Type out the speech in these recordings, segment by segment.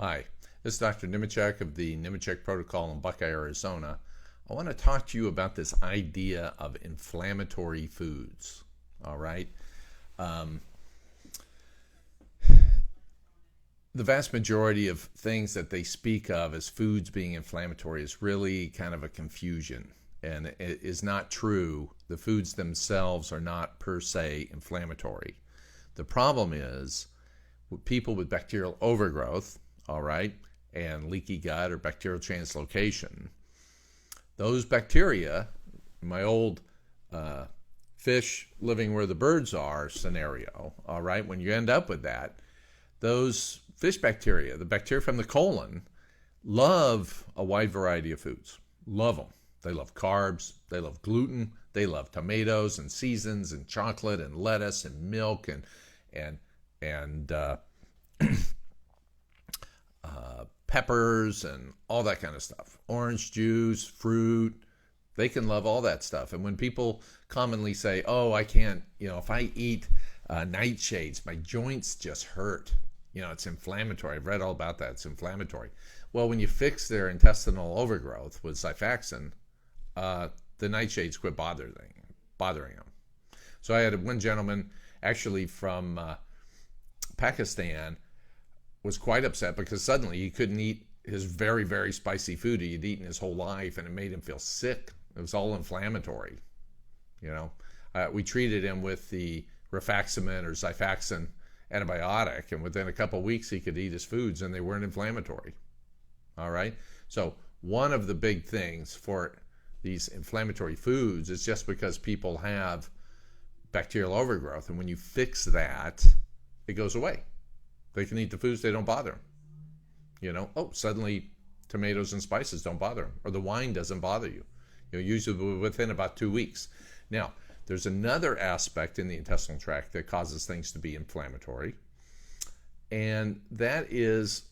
Hi, this is Dr. Nemechek of the Nemechek Protocol in Buckeye, Arizona. I want to talk to you about this idea of inflammatory foods. All right. Um, the vast majority of things that they speak of as foods being inflammatory is really kind of a confusion, and it is not true. The foods themselves are not per se inflammatory. The problem is with people with bacterial overgrowth, all right, and leaky gut or bacterial translocation. Those bacteria, my old fish living where the birds are scenario, all right, when you end up with that, those fish bacteria, the bacteria from the colon, love a wide variety of foods. Love them. They love carbs. They love gluten. They love tomatoes and seasons and chocolate and lettuce and milk and peppers and all that kind of stuff. Orange juice, fruit, they can love all that stuff. And when people commonly say, oh, I can't, if I eat nightshades, my joints just hurt. It's inflammatory. I've read all about that. It's inflammatory. Well, when you fix their intestinal overgrowth with Xifaxan, the nightshades quit bothering them. So I had one gentleman actually from Pakistan was quite upset because suddenly he couldn't eat his very, very spicy food he'd eaten his whole life, and it made him feel sick. It was all inflammatory. We treated him with the rifaximin or Xifaxan antibiotic, and within a couple of weeks he could eat his foods and they weren't inflammatory. All right. So one of the big things for these inflammatory foods is just because people have bacterial overgrowth, and when you fix that, it goes away. They can eat the foods, they don't bother them. Suddenly tomatoes and spices don't bother them, or the wine doesn't bother you. Usually within about 2 weeks. Now, there's another aspect in the intestinal tract that causes things to be inflammatory, and that is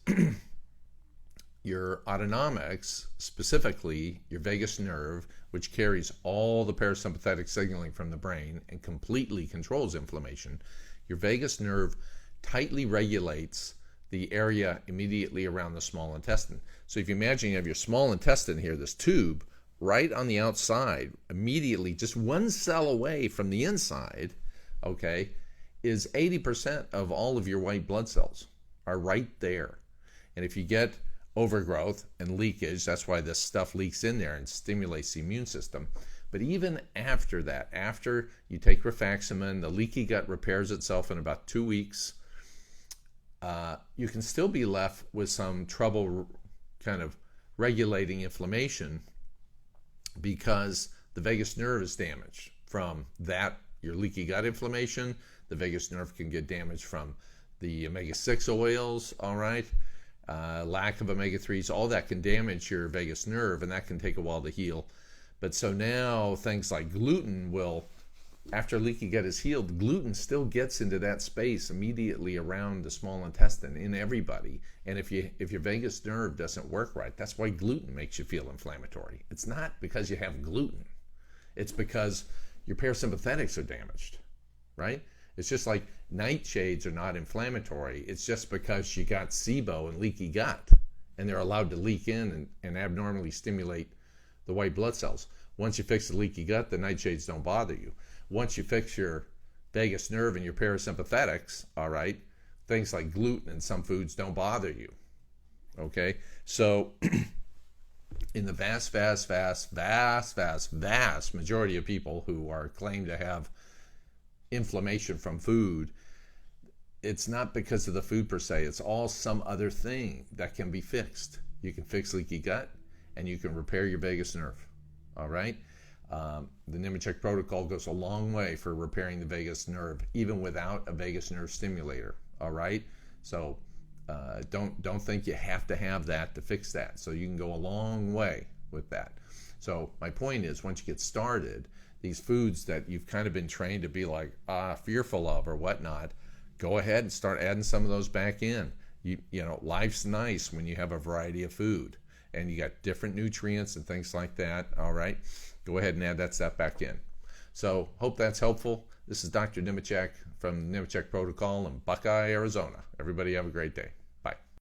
your autonomics, specifically your vagus nerve, which carries all the parasympathetic signaling from the brain and completely controls inflammation. Your vagus nerve tightly regulates the area immediately around the small intestine. So if you imagine you have your small intestine here, this tube, right on the outside, immediately just one cell away from the inside, okay, is 80% of all of your white blood cells are right there. And if you get overgrowth and leakage, that's why this stuff leaks in there and stimulates the immune system. But even after that, after you take rifaximin, the leaky gut repairs itself in about 2 weeks. You can still be left with some trouble kind of regulating inflammation because the vagus nerve is damaged from that, your leaky gut inflammation. The vagus nerve can get damaged from the omega-6 oils, all right? Lack of omega-3s, all that can damage your vagus nerve, and that can take a while to heal. But so now things like gluten will, after leaky gut is healed, gluten still gets into that space immediately around the small intestine in everybody. And if your vagus nerve doesn't work right, that's why gluten makes you feel inflammatory. It's not because you have gluten. It's because your parasympathetics are damaged, right? It's just like nightshades are not inflammatory. It's just because you got SIBO and leaky gut, and they're allowed to leak in and abnormally stimulate the white blood cells. Once you fix the leaky gut, the nightshades don't bother you. Once you fix your vagus nerve and your parasympathetics, all right, things like gluten and some foods don't bother you. Okay? So in the vast majority of people who are claimed to have inflammation from food, it's not because of the food per se. It's all some other thing that can be fixed. You can fix leaky gut and you can repair your vagus nerve. All right? The Nemechek protocol goes a long way for repairing the vagus nerve, even without a vagus nerve stimulator. All right, so don't think you have to have that to fix that. So you can go a long way with that. So my point is, once you get started, these foods that you've kind of been trained to be like fearful of or whatnot, go ahead and start adding some of those back in. Life's nice when you have a variety of food and you got different nutrients and things like that. All right, go ahead and add that stuff back in. So hope that's helpful. This is Dr. Nemechek from the Nemechek Protocol in Buckeye, Arizona. Everybody have a great day. Bye.